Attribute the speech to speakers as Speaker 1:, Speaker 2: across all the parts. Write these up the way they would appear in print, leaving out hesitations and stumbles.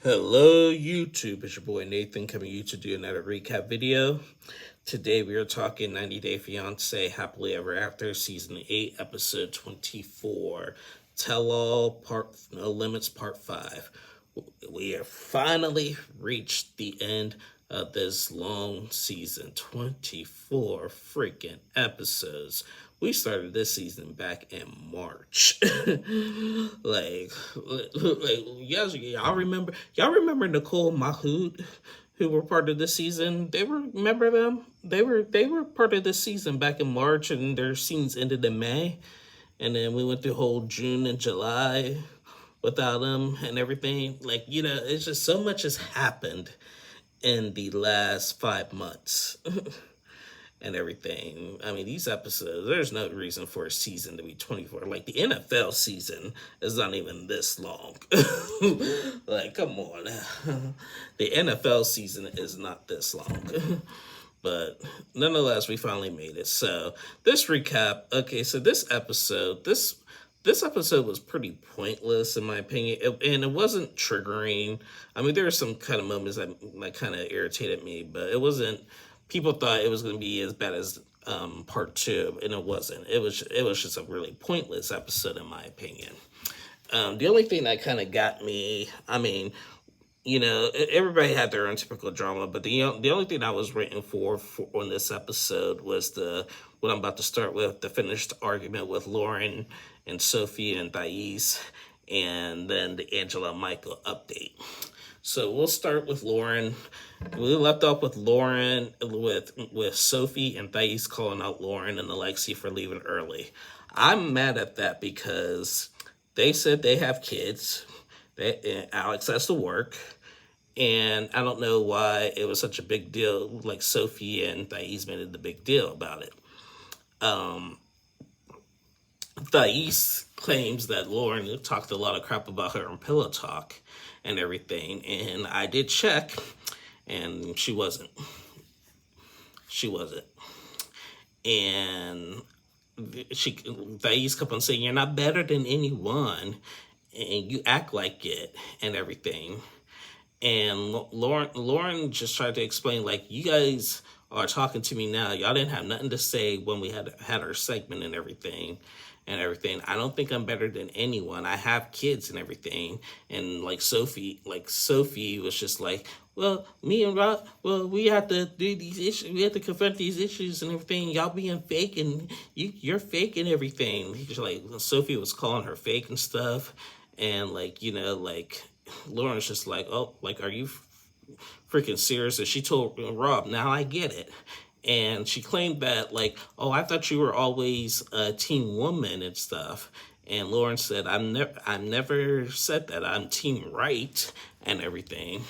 Speaker 1: Hello YouTube, it's your boy Nathan coming to you to do another recap video. Today we are talking 90 Day Fiancé Happily Ever After Season 8 Episode 24 Tell All Part No Limits Part 5. We have finally reached the end of this long season, 24 freaking episodes. We started this season back in March. Y'all remember Nicole Mahood, who were part of this season? Remember them? They were part of this season back in March, and their scenes ended in May, and then we went through whole June and July without them and everything. It's just so much has happened in the last 5 months. And everything. I mean, these episodes, there's no reason for a season to be 24. Like, the NFL season is not even this long. Like, come on. The NFL season is not this long. But nonetheless, we finally made it. So, this recap, okay, so this episode was pretty pointless in my opinion, and it wasn't triggering. I mean, there were some kind of moments that kind of irritated me, but it wasn't. People thought it was going to be as bad as part 2, and it wasn't. It was just a really pointless episode in my opinion. The only thing that kind of got me, I mean, everybody had their own typical drama, but the only thing I was waiting for on this episode was what I'm about to start with, the finished argument with Lauren and Sophie and Thais, and then the Angela Michael update. So we'll start with Lauren. We left off with Lauren, with Sophie and Thais calling out Lauren and Alexi for leaving early. I'm mad at that because they said they have kids. Alex has to work. And I don't know why it was such a big deal. Like, Sophie and Thais made it a big deal about it. Thais claims that Lauren talked a lot of crap about her on Pillow Talk and everything, and I did check, and she wasn't. And Thais kept on saying, "You're not better than anyone, and you act like it," and everything. And Lauren just tried to explain, like, you guys are talking to me now. Y'all didn't have nothing to say when we had our segment and everything. I don't think I'm better than anyone. I have kids and everything. And Sophie was just like, well, me and Rob, well, we have to do these issues. We have to confront these issues and everything. Y'all being fake, and you're fake and everything. Sophie was calling her fake and stuff. And Lauren's just like, oh, are you freaking serious? And she told Rob, now I get it. And she claimed that, oh, I thought you were always a team woman and stuff. And Lauren said, I've never said that. I'm team right and everything.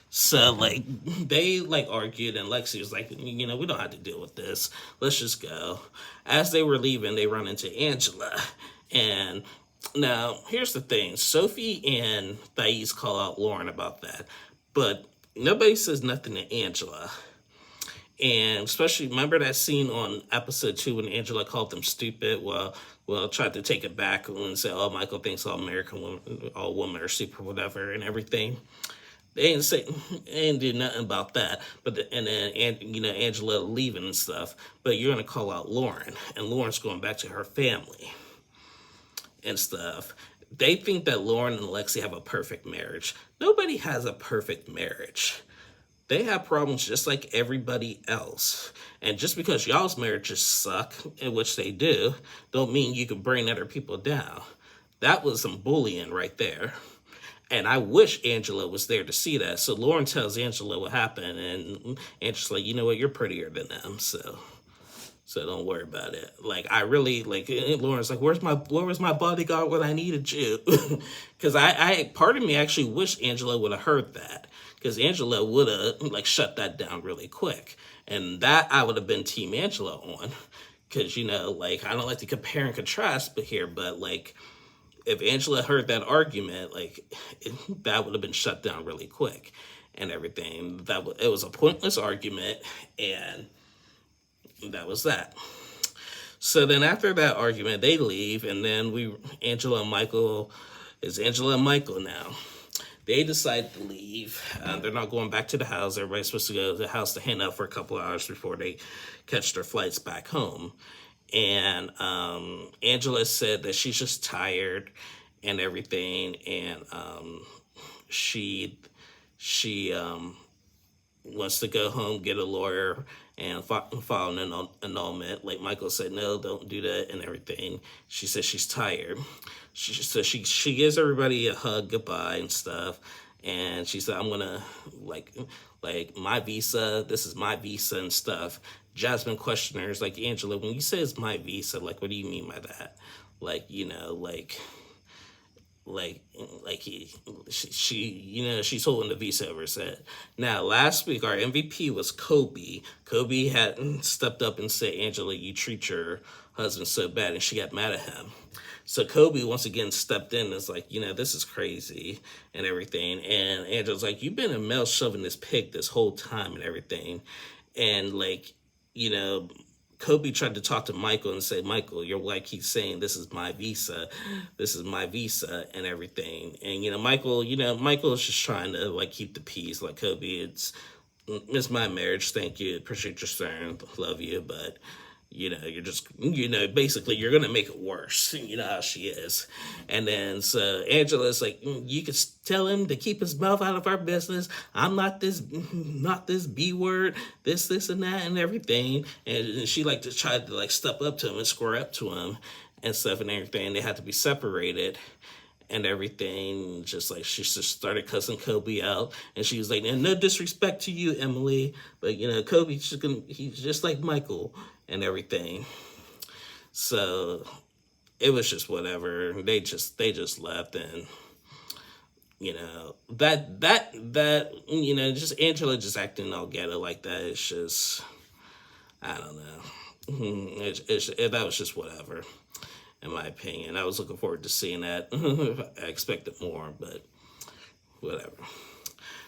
Speaker 1: So, they, argued, and Lexi was like, we don't have to deal with this. Let's just go. As they were leaving, they run into Angela. And now, here's the thing. Sophie and Thais call out Lauren about that. But nobody says nothing to Angela. And especially, remember that scene on episode 2 when Angela called them stupid? Well, tried to take it back and say, oh, Michael thinks all women are stupid, whatever, and everything. They ain't do nothing about that. And then Angela leaving and stuff. But you're gonna call out Lauren, and Lauren's going back to her family and stuff. They think that Lauren and Alexi have a perfect marriage. Nobody has a perfect marriage. They have problems just like everybody else. And just because y'all's marriages suck, in which they do, don't mean you can bring other people down. That was some bullying right there. And I wish Angela was there to see that. So Lauren tells Angela what happened, and Angela's like, you know what, you're prettier than them, so don't worry about it. I really, Lauren's like, where was my bodyguard when I needed you? Because I part of me actually wish Angela would have heard that. Because Angela would have, shut that down really quick. And that I would have been Team Angela on. Because, I don't like to compare and contrast but if Angela heard that argument, that would have been shut down really quick and everything. It was a pointless argument, and that was that. So then after that argument, they leave, and then Angela and Michael now. They decide to leave. They're not going back to the house. Everybody's supposed to go to the house to hang out for a couple of hours before they catch their flights back home. And Angela said that she's just tired and everything, and she she wants to go home, get a lawyer, and file an annulment. Like Michael said, no, don't do that and everything. She says she's tired. She gives everybody a hug, goodbye and stuff. And she said, I'm gonna like my visa. This is my visa and stuff. Jasmine questioners like, Angela, when you say it's my visa, like, what do you mean by that? Like, like she's holding the visa over his head. Now last week our MVP was Kobe. Kobe had stepped up and said, Angela, you treat your husband so bad, and she got mad at him. So Kobe once again stepped in and was like, this is crazy and everything. And Angela's like, you've been a male shoving this pig this whole time and everything. And like, Kobe tried to talk to Michael and say, Michael, your wife keeps saying this is my visa, and everything. And Michael is just trying to like keep the peace. Like, Kobe, it's my marriage. Thank you, appreciate your concern, love you, but you're just, basically you're gonna make it worse. You know how she is. And then so Angela's like, you could tell him to keep his mouth out of our business. I'm not this B word, this and that and everything. And she like to try to like step up to him and square up to him and stuff and everything. They had to be separated and everything. Just like she just started cussing Kobe out, and she was like, and no disrespect to you, Emily, but Kobe's he's just like Michael and everything. So it was just whatever. They just left, and just Angela just acting all ghetto like that. It's just, I don't know. That was just whatever, in my opinion. I was looking forward to seeing that. I expected more, but whatever.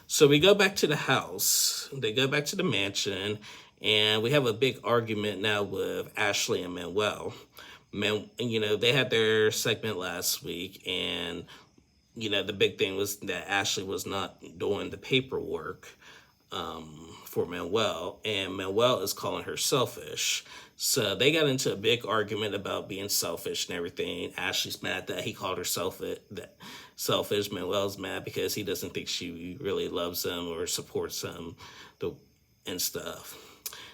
Speaker 1: So we go back to the house. They go back to the mansion, and we have a big argument now with Ashley and Manuel. They had their segment last week, and the big thing was that Ashley was not doing the paperwork for Manuel, and Manuel is calling her selfish. So they got into a big argument about being selfish and everything. Ashley's mad that he called her selfish. Manuel's mad because he doesn't think she really loves him or supports him, and stuff.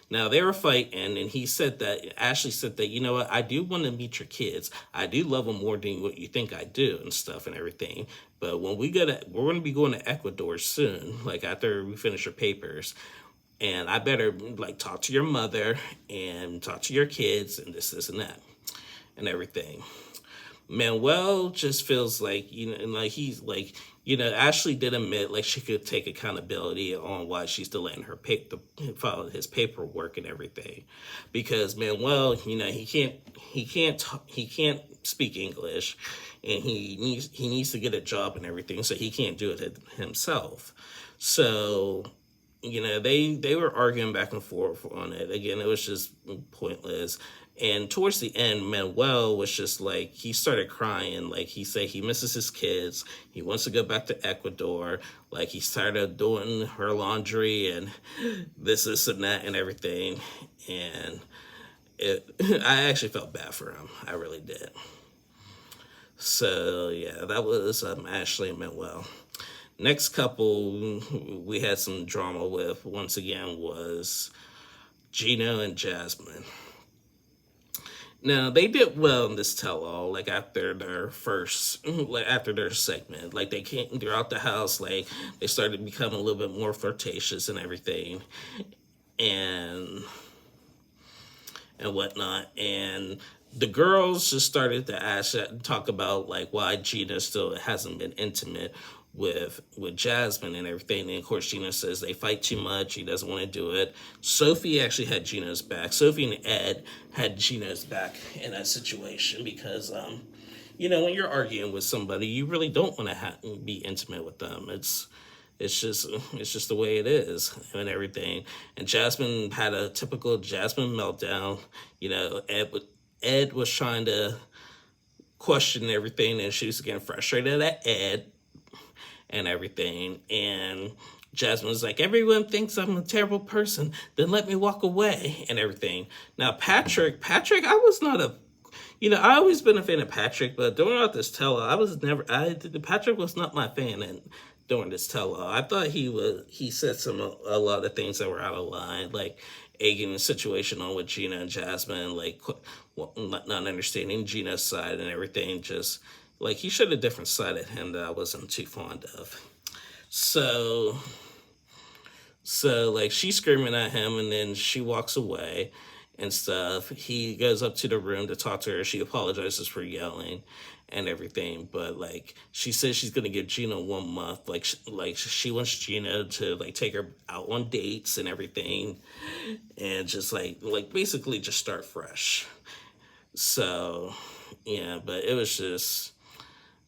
Speaker 1: Now they were fighting, and Ashley said that, you know what, I do want to meet your kids. I do love them more than what you think I do and stuff and everything. But when we're going to be going to Ecuador soon, like after we finish our papers, and I better like talk to your mother and talk to your kids and this and that and everything. Manuel just feels like, like he's like, Ashley did admit like she could take accountability on why she's delaying her follow his paperwork and everything, because Manuel, he can't speak English, and he needs to get a job and everything, so he can't do it himself. So they were arguing back and forth on it. Again, it was just pointless. And towards the end, Manuel was just like, he started crying. Like, he said he misses his kids. He wants to go back to Ecuador. Like, he started doing her laundry and this and that and everything. And I actually felt bad for him. I really did. So, yeah, that was Ashley and Manuel. Next couple we had some drama with, once again, was Gino and Jasmine. Now, they did well in this tell-all, like after their segment. Like, they're out the house, like, they started becoming a little bit more flirtatious and everything, and whatnot. And the girls just started to talk about, like, why Gina still hasn't been intimate with Jasmine and everything. And of course Gina says they fight too much, he doesn't want to do it. Sophie actually had Gina's back. Sophie and Ed had Gina's back in that situation, because when you're arguing with somebody, you really don't want to be intimate with them. It's just the way it is and everything. And Jasmine had a typical Jasmine meltdown. Ed was trying to question everything, and she was getting frustrated at Ed and everything. And Jasmine was like, everyone thinks I'm a terrible person, then let me walk away and everything. Now, Patrick, I was not a, I always been a fan of Patrick, but during this tell-all, Patrick was not my fan during this tell-all. I thought he said a lot of things that were out of line, like egging the situation on with Gina and Jasmine, like not understanding Gina's side and everything. Just like he showed a different side of him that I wasn't too fond of. So like she's screaming at him, and then she walks away and stuff. He goes up to the room to talk to her. She apologizes for yelling and everything, but like she says she's gonna give Gina 1 month. Like she wants Gina to like take her out on dates and everything, and just like basically just start fresh. So yeah, but it was just,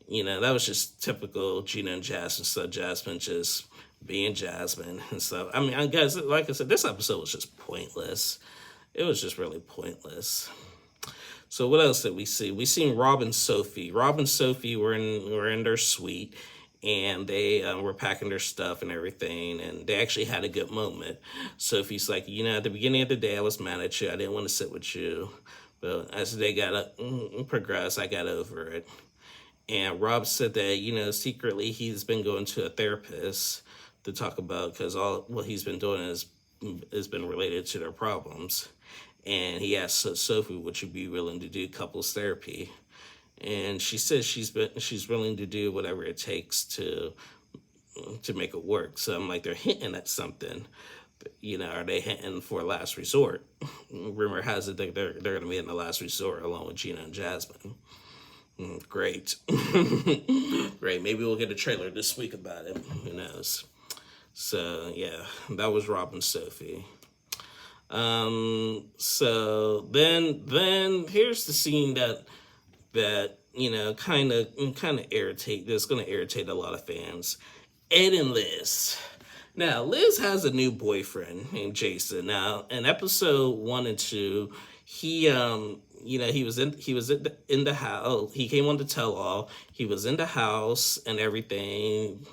Speaker 1: that was just typical Gina and Jasmine stuff. Jasmine just being Jasmine and stuff. I mean, I guess, like I said, this episode was just pointless. It was just really pointless. So what else did we see? We seen Rob and Sophie. Rob and Sophie were in their suite, and they were packing their stuff and everything, and they actually had a good moment. Sophie's like, at the beginning of the day, I was mad at you. I didn't want to sit with you. But as they got progressed, I got over it. And Rob said that, secretly he's been going to a therapist to talk about, because all what he's been doing has been related to their problems. And he asked Sophie, would you be willing to do couples therapy? And she says she's willing to do whatever it takes to make it work. So I'm like, they're hinting at something. Are they hinting for a last resort? Rumor has it that they're going to be in the last resort along with Gina and Jasmine. Great. Great. Maybe we'll get a trailer this week about it. Who knows? So yeah, that was Rob and Sophie. So then here's the scene that kind of irritate. That's going to irritate a lot of fans. Ed and Liz. Now, Liz has a new boyfriend named Jason. Now, in episode 1 and 2, he he was in the house. He came on the tell-all. He was in the house and everything.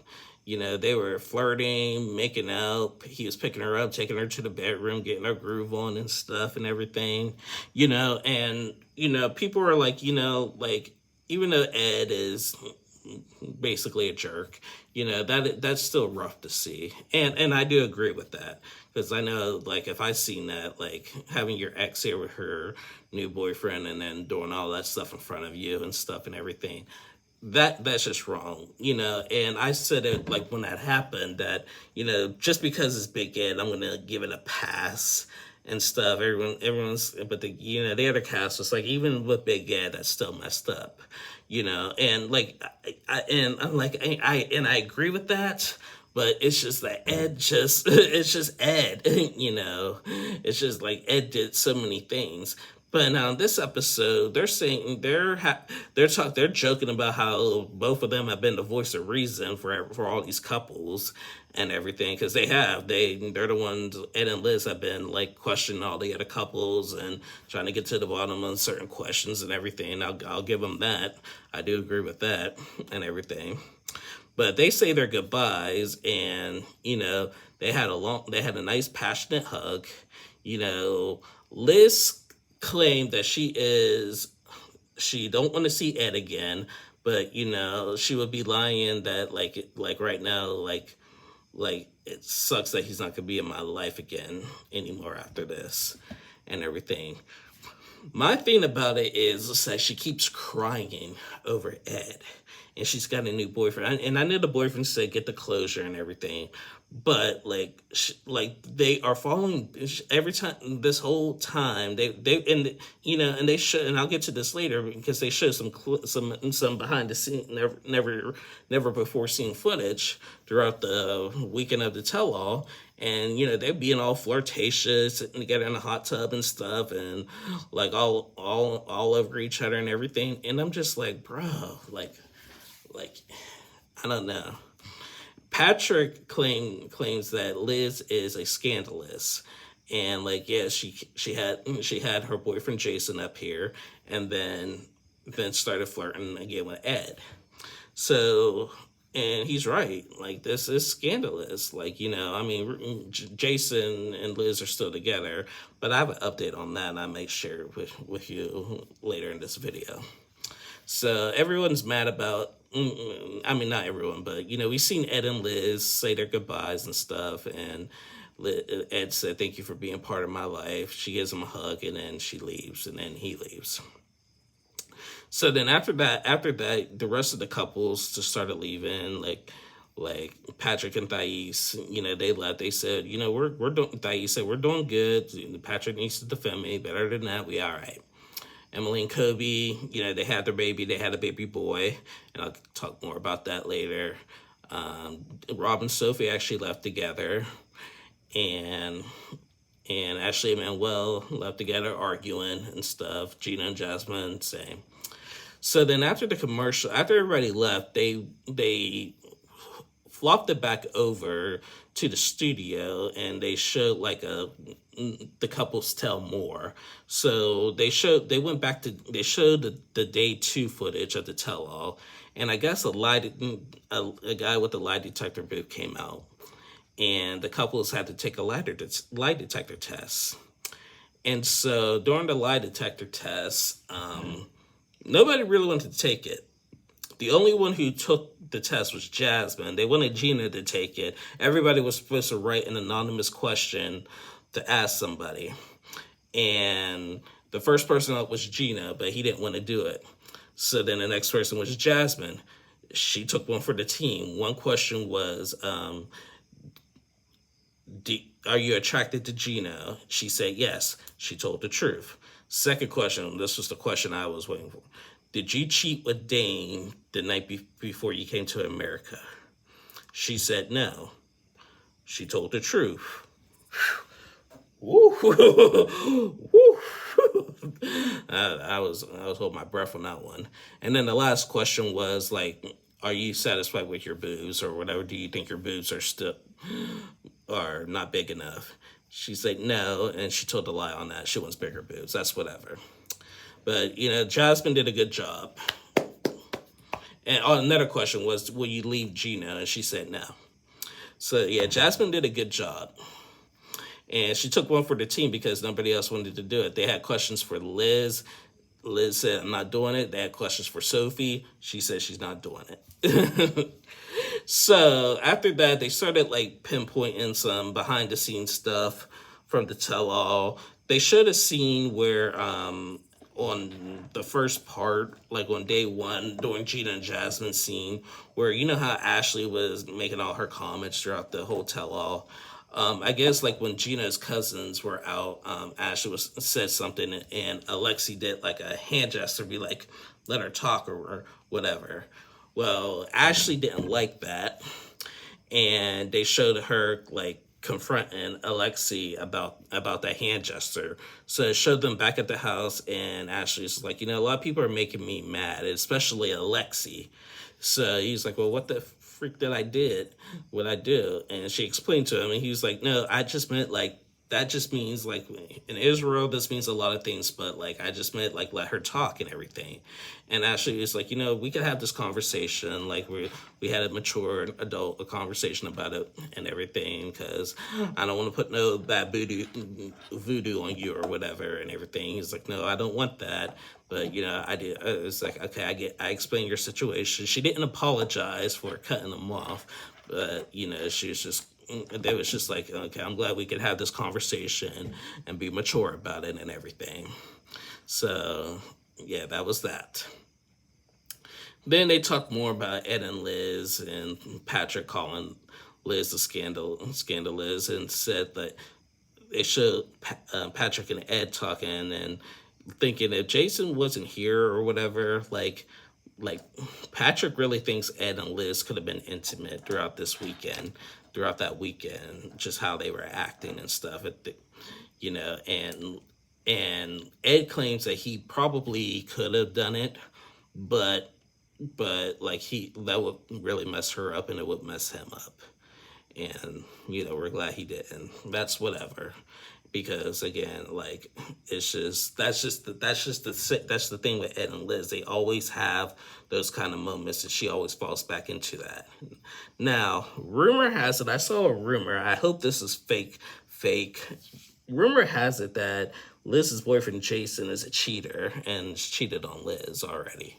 Speaker 1: They were flirting, making out. He was picking her up, taking her to the bedroom, getting her groove on and stuff and everything. And people were like, like, even though Ed is basically a jerk, that's still rough to see. And I do agree with that, because I know, like, if I seen that, like, having your ex here with her new boyfriend and then doing all that stuff in front of you and stuff and everything, that's just wrong, and I said it, like, when that happened, that, just because it's Big Ed, I'm going to give it a pass and stuff. Everyone's, but the other cast was like, even with Big Ed, that's still messed up, and like, I agree with that, but it's just that it's just Ed, it's just like Ed did so many things. But now in this episode, they're saying they're joking about how both of them have been the voice of reason for all these couples and everything, because they're the ones. Ed and Liz have been like questioning all the other couples and trying to get to the bottom of certain questions and everything. I'll give them that. I do agree with that and everything. But they say their goodbyes, and they had a nice passionate hug. Liz claimed that she don't want to see Ed again, but she would be lying that like right now, like it sucks that he's not gonna be in my life again anymore after this and everything. My thing about it is that she keeps crying over Ed, and she's got a new boyfriend. And I know the boyfriend said get the closure and everything, but like they are following every time. This whole time they and they show, and I'll get to this later, because they show some behind the scene never before seen footage throughout the weekend of the tell-all. And they're being all flirtatious, sitting together in a hot tub and stuff, and like all over each other and everything. And I'm just like, bro, like I don't know. Patrick claims that Liz is a scandalous, and like, yeah, she had her boyfriend Jason up here, and then started flirting again with Ed. So And he's right. Like, this is scandalous. Like, I mean, Jason and Liz are still together, but I have an update on that, and I may share it with you later in this video. So everyone's mad about. I mean, not everyone, but we've seen Ed and Liz say their goodbyes and stuff, and Ed said, "Thank you for being part of my life." She gives him a hug, and then she leaves, and then he leaves. So then after that, the rest of the couples just started leaving, like Patrick and Thais. They left. They said, we're doing. Thais said, "We're doing good. Patrick needs to defend me. Better than that, we all right." Emily and Kobe, they had their baby. They had a baby boy, and I'll talk more about that later. Rob and Sophie actually left together, and Ashley and Manuel left together, arguing and stuff. Gina and Jasmine, same. So then after the commercial, after everybody left, they flopped it back over to the studio, and they showed like the couples tell more. So they showed the day 2 footage of the tell all, and I guess a guy with a lie detector booth came out, and the couples had to take a lie detector test. And so during the lie detector test, nobody really wanted to take it. The only one who took the test was Jasmine. They wanted Gina to take it. Everybody was supposed to write an anonymous question to ask somebody. And the first person up was Gina, but he didn't want to do it. So then the next person was Jasmine. She took one for the team. One question was, are you attracted to Gina? She said yes. She told the truth. Second question, this was the question I was waiting for. Did you cheat with Dane the night before you came to America? She said no. She told the truth. I was holding my breath on that one. And then the last question was like, are you satisfied with your boobs or whatever? Do you think your boobs are not big enough? She said no, and she told a lie on that. She wants bigger boobs. That's whatever. But, Jasmine did a good job. And another question was, will you leave Gina? And she said no. So, yeah, Jasmine did a good job. And she took one for the team because nobody else wanted to do it. They had questions for Liz. Liz said, I'm not doing it. They had questions for Sophie. She said she's not doing it. So after that, they started like pinpointing some behind the scenes stuff from the tell-all. They showed a scene where on the first part, like on day 1, during Gina and Jasmine's scene, where how Ashley was making all her comments throughout the whole tell-all. I guess like when Gina's cousins were out, Ashley said something, and Alexi did like a hand gesture, be like, let her talk or whatever. Well, Ashley didn't like that, and they showed her like confronting Alexi about that hand gesture. So it showed them back at the house, and Ashley's like, a lot of people are making me mad, especially Alexi. So he's like, well, what the freak did I did? What I do? And she explained to him, and he was like, no, I just meant like, that just means like in Israel, this means a lot of things, but like I just meant like let her talk and everything. And Ashley was like, we could have this conversation, like we had a mature adult conversation about it and everything, because I don't want to put no bad voodoo on you or whatever and everything. He's like, no, I don't want that. But I did. It's like, okay, I explained your situation. She didn't apologize for cutting them off, but she was just. They was just like, okay, I'm glad we could have this conversation and be mature about it and everything. So, yeah, that was that. Then they talked more about Ed and Liz, and Patrick calling Liz the scandalous, and said that they showed Patrick and Ed talking and thinking if Jason wasn't here or whatever, like Patrick really thinks Ed and Liz could have been intimate throughout that weekend, just how they were acting and stuff, and Ed claims that he probably could have done it, but like that would really mess her up and it would mess him up, and we're glad he didn't. That's whatever. because again, like, it's just that's the thing with Ed and Liz. They always have those kind of moments, and she always falls back into that. Now, rumor has it, I saw a rumor. I hope this is fake. Rumor has it that Liz's boyfriend Jason is a cheater and cheated on Liz already.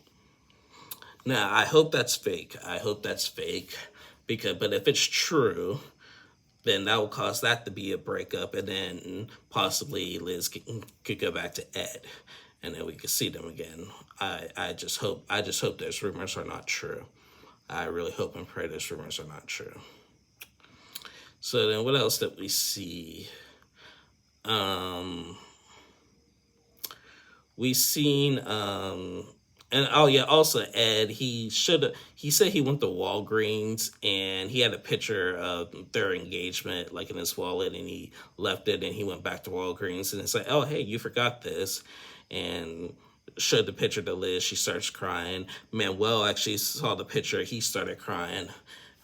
Speaker 1: Now, I hope that's fake. Because, but if it's true, then that will cause that to be a breakup, and then possibly Liz could go back to Ed, and then we could see them again. I just hope those rumors are not true. I really hope and pray those rumors are not true. So then, what else did we see? We seen and oh yeah, also Ed, he said he went to Walgreens and he had a picture of their engagement like in his wallet, and he left it and he went back to Walgreens, and it's like, oh hey, you forgot this, and showed the picture to Liz. She starts crying. Manuel actually saw the picture. He started crying.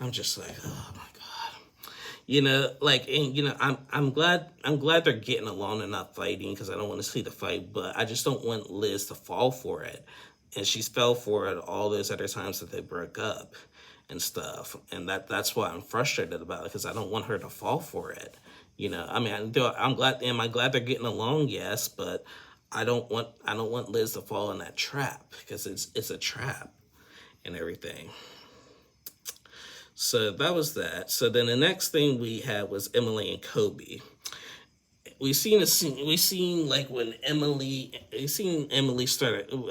Speaker 1: I'm just like, oh my god. Like, and I'm glad they're getting along and not fighting, because I don't want to see the fight, but I just don't want Liz to fall for it. And she's fell for it all those other times that they broke up and stuff. And that's why I'm frustrated about it, because I don't want her to fall for it. I mean, I'm glad. Am I glad they're getting along? Yes, but I don't want Liz to fall in that trap, because it's a trap and everything. So that was that. So then the next thing we had was Emily and Kobe. We seen like when Emily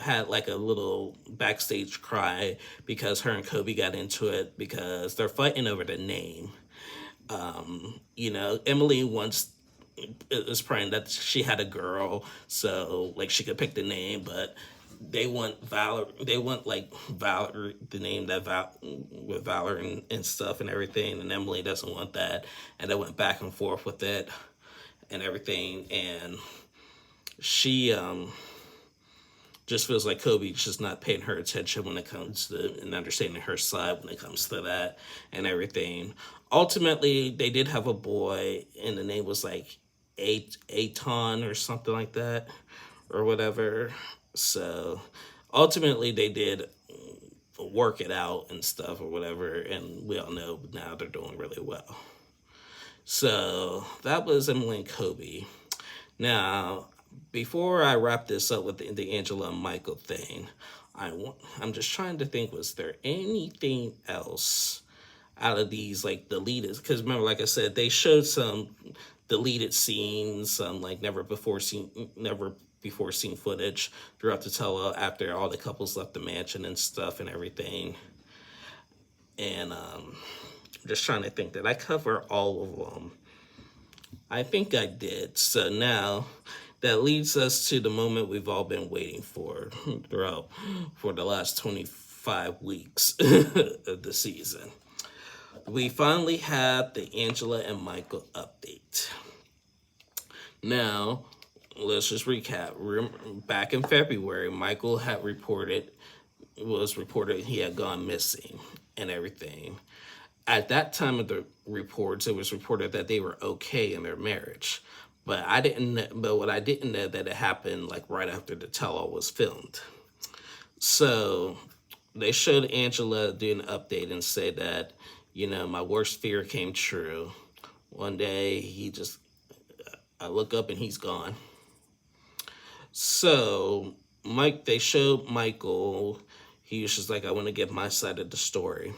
Speaker 1: had like a little backstage cry because her and Kobe got into it because they're fighting over the name. Emily once is praying that she had a girl, so like she could pick the name, but they want Valor. They want like Valor, the name that with Valor and stuff and everything, and Emily doesn't want that, and they went back and forth with it and everything, and she just feels like Kobe's just not paying her attention when it comes to and understanding her side when it comes to that and everything. Ultimately, they did have a boy, and the name was like Aton or something like that, or whatever. So ultimately, they did work it out and stuff or whatever, and we all know now they're doing really well. So that was Emily and Kobe. Now, before I wrap this up with the Angela and Michael thing, I'm just trying to think, was there anything else out of these like deleted? Because remember, like I said, they showed some deleted scenes, some like never before seen footage throughout the tell after all the couples left the mansion and stuff and everything. And just trying to think, did I cover all of them? I think I did. So now that leads us to the moment we've all been waiting for for the last 25 weeks of the season. We finally have the Angela and Michael update. Now, let's just recap. Back in February, Michael was reported he had gone missing and everything. At that time of the reports, it was reported that they were okay in their marriage. But what I didn't know that it happened like right after the tell-all was filmed. So they showed Angela doing an update and say that, my worst fear came true. One day I look up and he's gone. So they showed Michael. He was just like, I want to give my side of the story.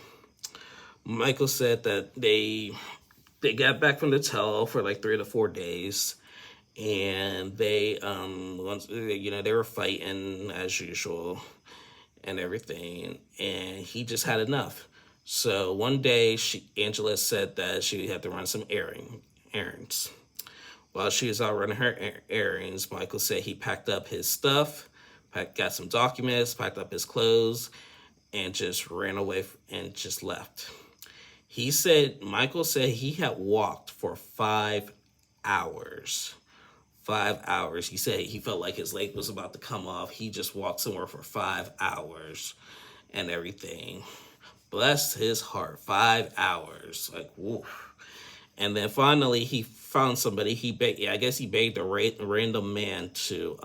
Speaker 1: Michael said that they got back from the tell for like 3 to 4 days, and they they were fighting as usual and everything, and he just had enough. So one day Angela said that she had to run some errands. While she was out running her errands, Michael said he packed up his stuff, got some documents, packed up his clothes, and just ran away and just left. Michael said he had walked for 5 hours. 5 hours. He said he felt like his leg was about to come off. He just walked somewhere for 5 hours and everything. Bless his heart. 5 hours. Like, woof. And then finally he found somebody. I guess he begged a random man to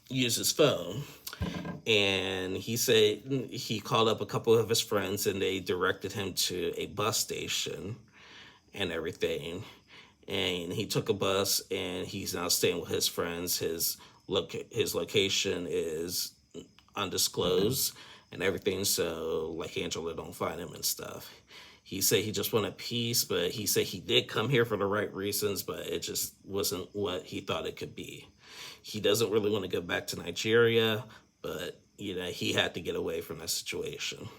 Speaker 1: use his phone. And he said he called up a couple of his friends and they directed him to a bus station and everything. And he took a bus and he's now staying with his friends. His location is undisclosed and everything, so like Angela don't find him and stuff. He said he just wanted peace, but he said he did come here for the right reasons, but it just wasn't what he thought it could be. He doesn't really want to go back to Nigeria, but he had to get away from that situation.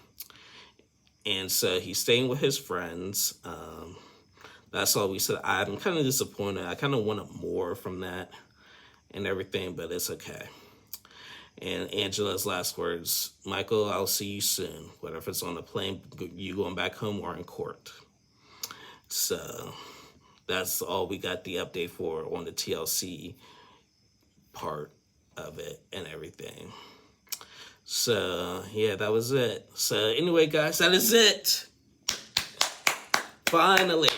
Speaker 1: And so he's staying with his friends. That's all we said. I'm kind of disappointed. I kind of wanted more from that and everything, but it's okay. And Angela's last words: Michael, I'll see you soon. Whether if it's on the plane, you going back home, or in court. So that's all we got the update for on the TLC part of it and everything. So yeah, that was it. So anyway, guys, that is it. Finally,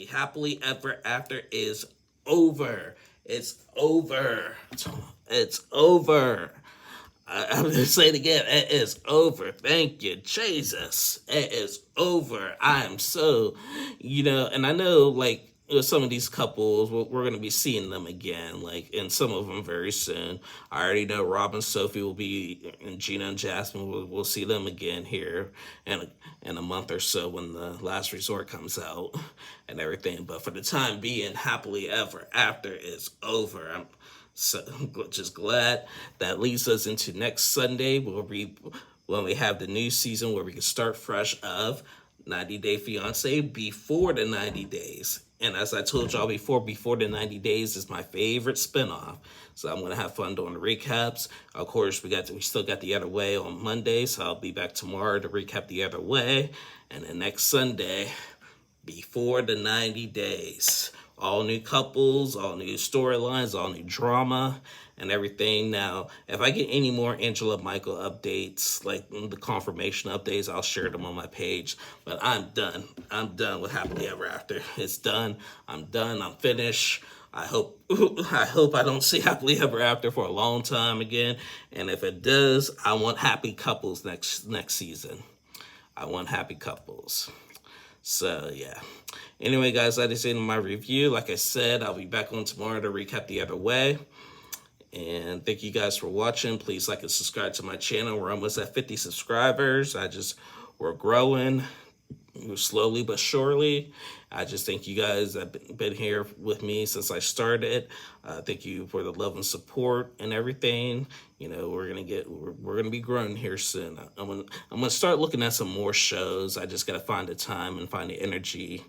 Speaker 1: Happily Ever After is over. It's over. It's over. I'm going to say it again. It is over. Thank you, Jesus. It is over. I am so, and I know, like, with some of these couples, we're going to be seeing them again, like, and some of them very soon. I already know Rob and Sophie will be, and Gina and Jasmine, we'll see them again here in a month or so when the Last Resort comes out and everything. But for the time being, Happily Ever After is over. I'm so just glad that leads us into next Sunday when we have the new season where we can start fresh of 90 Day Fiancé before the 90 days. And as I told y'all before the 90 days is my favorite spinoff. So I'm going to have fun doing the recaps. Of course, we still got The Other Way on Monday, so I'll be back tomorrow to recap The Other Way. And then next Sunday, before the 90 days. All new couples, all new storylines, all new drama, and everything. Now, if I get any more Angela Michael updates, like the confirmation updates, I'll share them on my page. But I'm done. I'm done with Happily Ever After. It's done. I'm done. I'm finished. I hope I don't see Happily Ever After for a long time again. And if it does, I want happy couples next season. I want happy couples. So, yeah. Anyway, guys, that is it in my review. Like I said, I'll be back on tomorrow to recap The Other Way. And thank you guys for watching. Please like and subscribe to my channel. We're almost at 50 subscribers. We're growing slowly but surely. I just thank you guys that have been here with me since I started. Thank you for the love and support and everything. We're gonna be growing here soon. I'm gonna start looking at some more shows. I just gotta find the time and find the energy.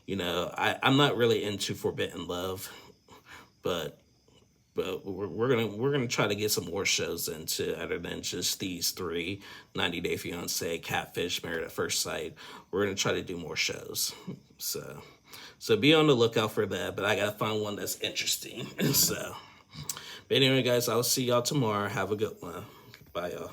Speaker 1: I'm not really into Forbidden Love, but we're gonna try to get some more shows into other than just these three: 90 Day Fiancé, Catfish, Married at First Sight. We're gonna try to do more shows. So be on the lookout for that. But I gotta find one that's interesting. But anyway, guys, I'll see y'all tomorrow. Have a good one. Bye, y'all.